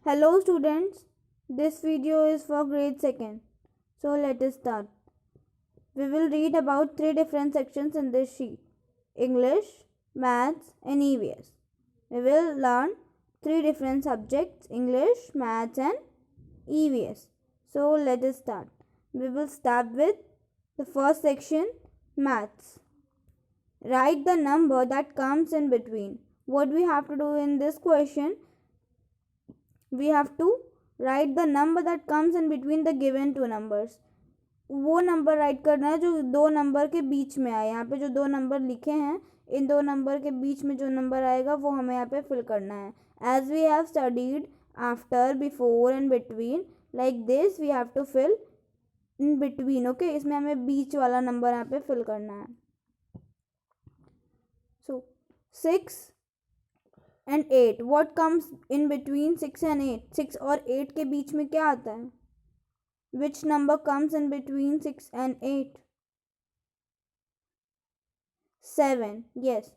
Hello students, this video is for grade 2nd. So let us start. We will read about 3 different sections in this sheet: English, Maths and EVS. We will learn 3 different subjects: English, Maths and EVS. So let us start. We will start with the first section, Maths. Write the number that comes in between. What we have to do in this question, we have to write the number that comes in between the given two numbers. वो number right करना है जो दो number के बीच में आए. यहाँ पे जो दो नंबर लिखे हैं, इन दो नंबर के बीच में जो नंबर आएगा वो हमें यहाँ पे फिल करना है. As we have studied after, before and between, like this we have to fill in between. Okay, इसमें हमें बीच वाला नंबर यहाँ पे फिल करना है. सो 6 and 8. What comes in between 6 and 8? 6 और 8 के बीच में क्या आता है? Which number comes in between 6 and 8? 7. Yes,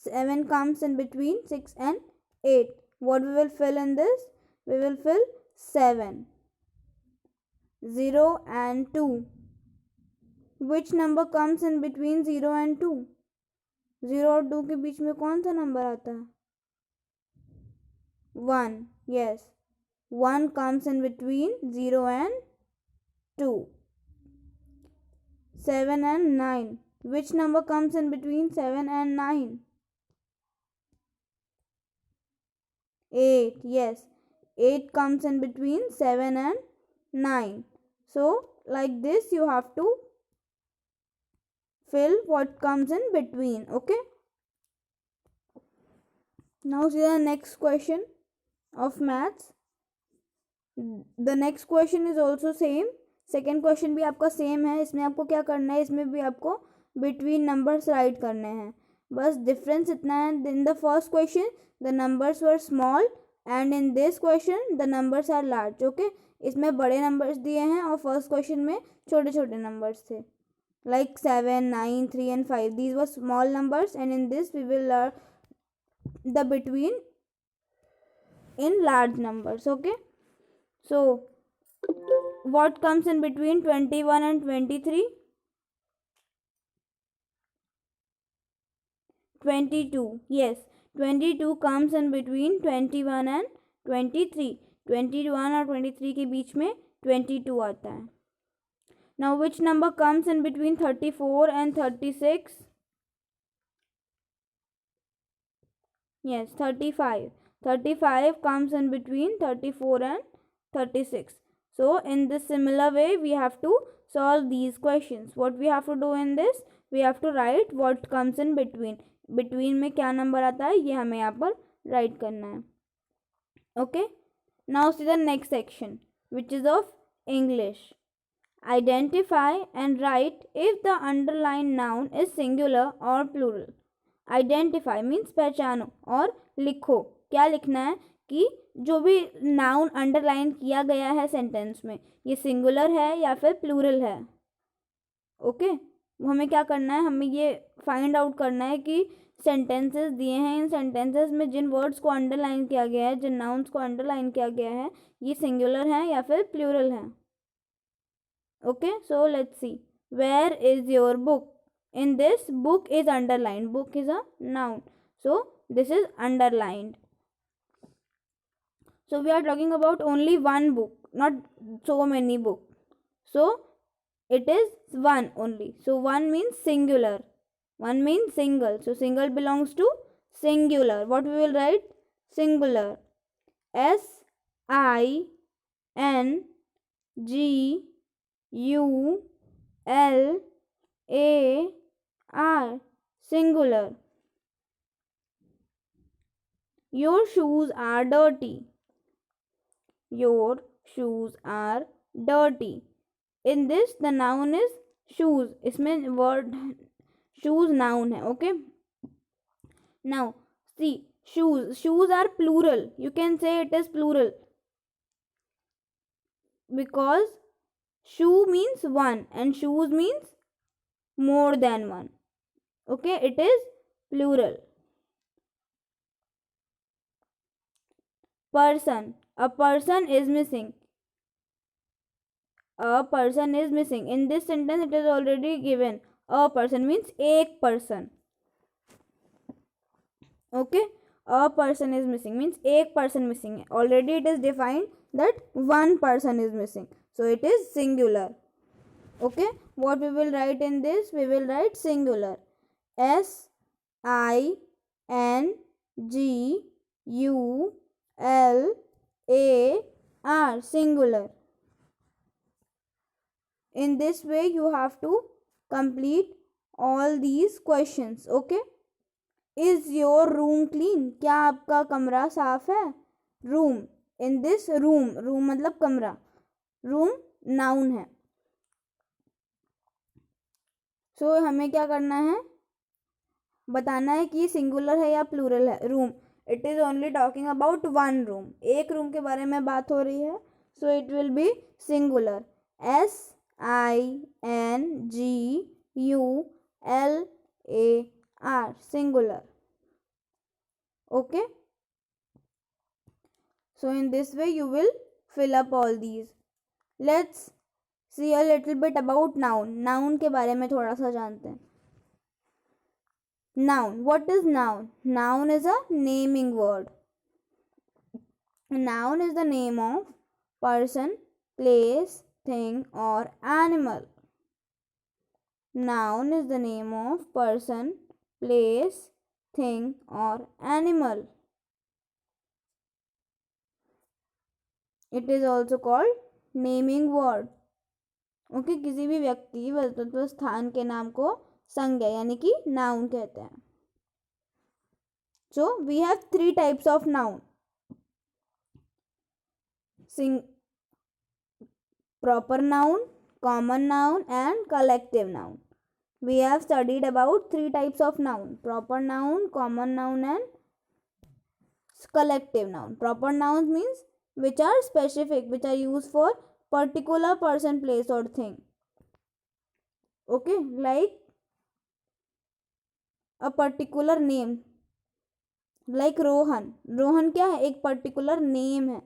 7 comes in between 6 and 8. What we will fill in this? We will fill 7. 0 and 2. Which number comes in between 0 and 2? 0 और 2 के बीच में कौन सा नंबर आता है? 1. Yes, 1 comes in between 0 and 2. 7 and 9. Which number comes in between 7 and 9? 8. Yes, 8 comes in between 7 and 9. So like this you have to fill what comes in between. Okay, now see the next question of maths. The next question is also same. Second question भी आपका same है. इसमें आपको क्या करना है, इसमें भी आपको बिटवीन नंबर्स राइट करने हैं. बस डिफरेंस इतना है, in the first question the numbers were small and in this question the numbers are large. Okay, इसमें बड़े नंबर्स दिए हैं और फर्स्ट क्वेश्चन में छोटे छोटे नंबर्स थे, like 7, 9, 3 and 5. These were small numbers and in this we will learn the between in large numbers. Okay, so what comes in between 21 and 23? 22. Yes, 22 comes in between 21 and 23. 21 और 23 के बीच में 22 आता है. Now which number comes in between 34 and 36? Yes, 35. 35 comes in between 34 and 36. So in this similar way we have to solve these questions. What we have to do in this, we have to write what comes in between. Between में क्या number आता है ये हमें यहाँ पर write करना है. Okay, now see the next section which is of English. Identify and write if the underlined noun is singular or plural. Identify means पहचानो और लिखो. क्या लिखना है कि जो भी नाउन अंडरलाइन किया गया है सेंटेंस में, ये सिंगुलर है या फिर प्लूरल है. ओके, हमें क्या करना है, हमें ये फाइंड आउट करना है कि सेंटेंसेस दिए हैं, इन सेंटेंसेस में जिन वर्ड्स को अंडरलाइन किया गया है, जिन नाउन्स को अंडरलाइन किया गया है, ये सिंगुलर हैं या फिर प्लूरल हैं. Okay, so let's see. Where is your book? In this, book is underlined. Book is a noun, so this is underlined. So we are talking about only one book, not so many books. So it is one only. So one means singular, one means single. So single belongs to singular. What we will write? Singular. SINGULAR. Singular. Your shoes are dirty. Your shoes are dirty. In this the noun is shoes. इसमें word shoes noun है. Okay, now see, shoes are plural. You can say it is plural because shoe means one and shoes means more than one. Okay, it is plural. Person. A person is missing. A person is missing. In this sentence it is already given. A person means एक person. Okay, a person is missing means एक person missing है. Already it is defined that one person is missing, so it is singular. Okay, what we will write in this? We will write singular. S-I-N-G-U-L-A-R, singular. In this way you have to complete all these questions. Okay, is your room clean? क्या आपका कमरा साफ है? Room, in this room, room मतलब कमरा, room noun है. सो हमें क्या करना है, बताना है कि सिंगुलर है या प्लूरल है. Room, it is only talking about one room, एक रूम के बारे में बात हो रही है, so it will be singular. S-I-N-G-U-L-A-R, singular. Okay, so in this way you will fill up all these. Let's see a little bit about noun. Noun के बारे में थोड़ा सा जानते हैं. Noun, what is noun? Noun is a naming word. Noun is the name of person, place, thing or animal. Noun is the name of person, place, thing or animal. It is also called naming word. Okay, किसी भी व्यक्ति, वस्तु, स्थान के नाम को संज्ञा यानी कि नाउन कहते हैं. So we have three types of noun. Proper noun, common noun and collective noun. We have studied about three types of noun: proper noun, common noun and collective noun. Proper nouns means which are specific, which are used for particular person, place or thing. Okay, like a particular name, like Rohan. Rohan क्या है? एक particular name है.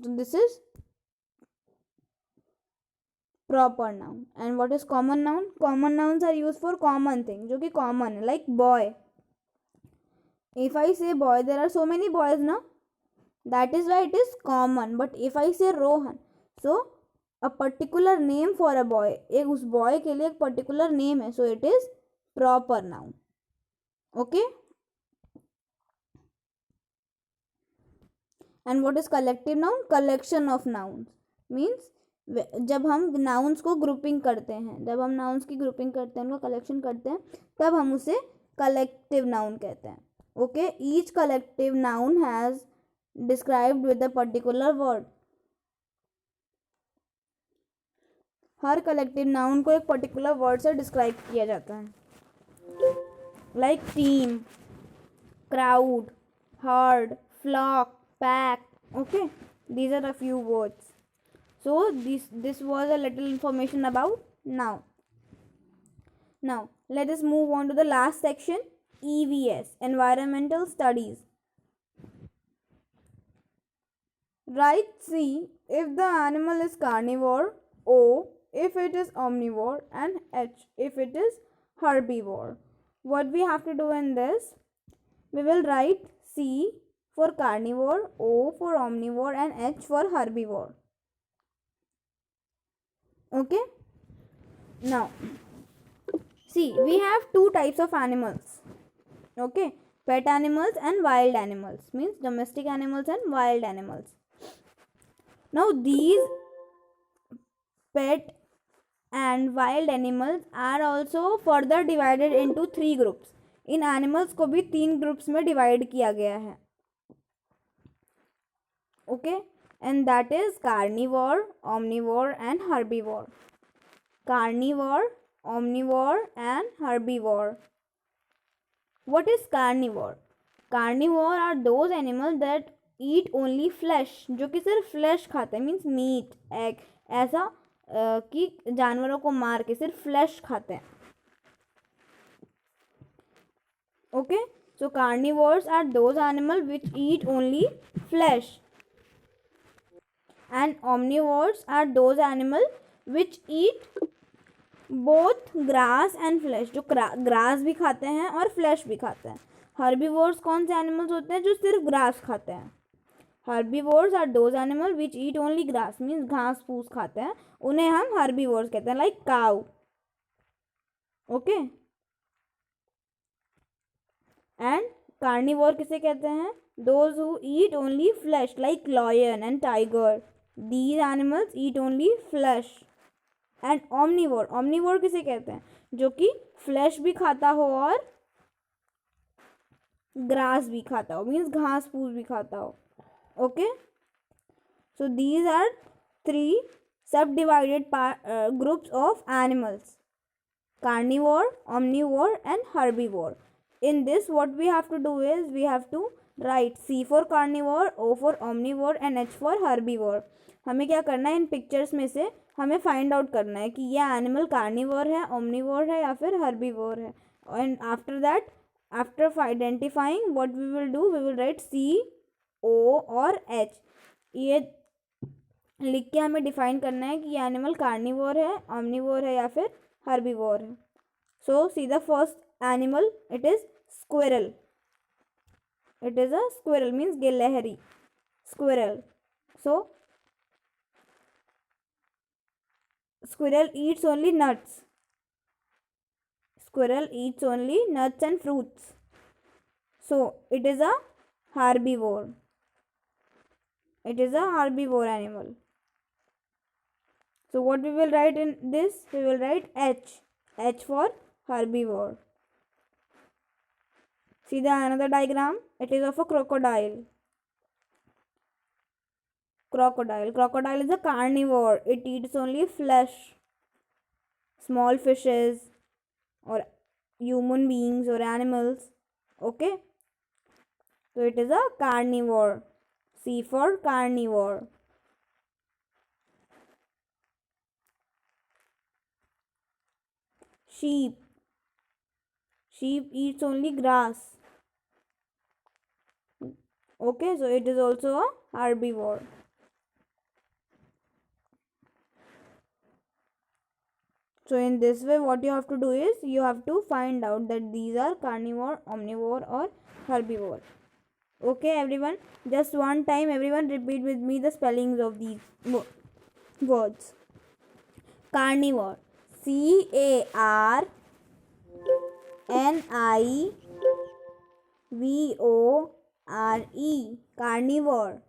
So this is proper noun. And what is common noun? Common nouns are used for common thing, जो कि common है, like boy. If I say boy, there are so many boys ना, that is why it is common. But if I say Rohan, so a particular name for a boy, एक उस boy के लिए एक particular name है, so it is proper noun. Okay, and what is collective noun? Collection of nouns means जब हम nouns को grouping करते हैं, जब हम nouns की grouping करते हैं, उनका collection करते हैं, तब हम उसे collective noun कहते हैं. Okay, each collective noun has described with a particular word. Her collective noun को एक particular word से describe किया जाता है. Like team, crowd, herd, flock, pack. Okay, these are a few words. So this was a little information about noun. Now let us move on to the last section, EVS, environmental studies. Write C if the animal is carnivore, O if it is omnivore and H if it is herbivore. What we have to do in this, we will write C for carnivore, O for omnivore and H for herbivore. Okay, now see, we have two types of animals. Okay, pet animals and wild animals, means domestic animals and wild animals. Now these pet and wild animals are also further divided into three groups. In animals को भी 3 groups में divide किया गया है. Okay, and that is carnivore, omnivore and herbivore. Carnivore, omnivore and herbivore. What is carnivore? Carnivore are those animals that eat only flesh, जो कि सिर्फ flesh खाते हैं, means meat, egg, ऐसा कि जानवरों को मार के सिर्फ flesh खाते हैं. Okay, So carnivores are those animals which eat only flesh, and omnivores are those animals which eat both grass and flesh, जो ग्रास भी खाते हैं और फ्लैश भी खाते हैं. हर्बीवोर्स कौन से एनिमल्स होते हैं जो सिर्फ ग्रास खाते हैं. Herbivores are those animal which eat only grass, means घास फूस खाते हैं, उन्हें हम हर्बीवोर्स कहते हैं, like cow. Okay. And carnivore किसे कहते हैं? Those who eat only flesh, like lion and tiger. These animals eat only flesh. And omnivore, omnivore किसे कहते हैं? जो कि फ्लैश भी खाता हो और ग्रास भी खाता हो, मीन्स घास फूस भी खाता हो. Okay. So these are 3 subdivided groups of animals: carnivore, omnivore and herbivore. In this what we have to do is we have to write C for carnivore, O for omnivore and H for herbivore. हमें क्या करना है, इन pictures में से हमें find out करना है कि यह एनिमल कार्निवोर है, ओमनीवोर है या फिर हर्बीवोर है. And after that, after identifying what we will do, we will write C, O और H. ये लिख के हमें डिफाइन करना है कि ये एनिमल कार्निवोर है, ओमनीवोर है या फिर हर्बीवोर है. So see the first animal, it is squirrel. It is a squirrel, means गिलहरी, squirrel. So squirrel eats only nuts. Squirrel eats only nuts and fruits. So it is a herbivore. It is a herbivore animal. So what we will write in this? We will write H. H for herbivore. See the another diagram. It is of a crocodile. Crocodile is a carnivore. It eats only flesh, small fishes or human beings or animals. Okay. So it is a carnivore. C for carnivore. Sheep eats only grass. Okay, so it is also a herbivore. So in this way what you have to do is you have to find out that these are carnivore, omnivore or herbivore. Okay everyone, just one time everyone repeat with me the spellings of these words. Carnivore, CARNIVORE. Carnivore. CARNIVORE.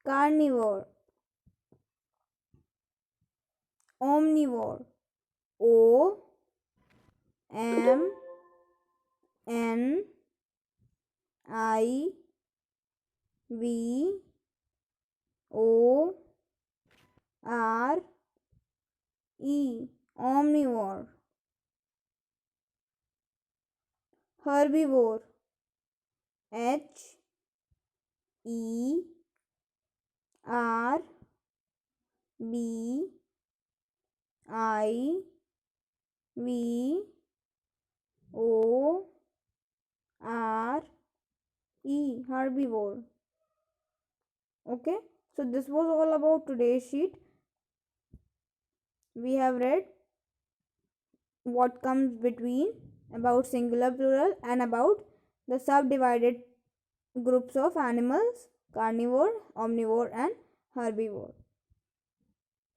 Carnivore. Omnivore. Omnivore. Herbivore. Herbivore. Okay, so this was all about today's sheet. We have read what comes between, about singular, plural and about the subdivided groups of animals: carnivore, omnivore and herbivore.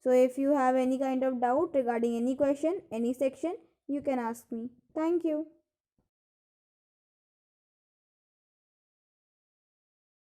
So if you have any kind of doubt regarding any question, any section, you can ask me. Thank you.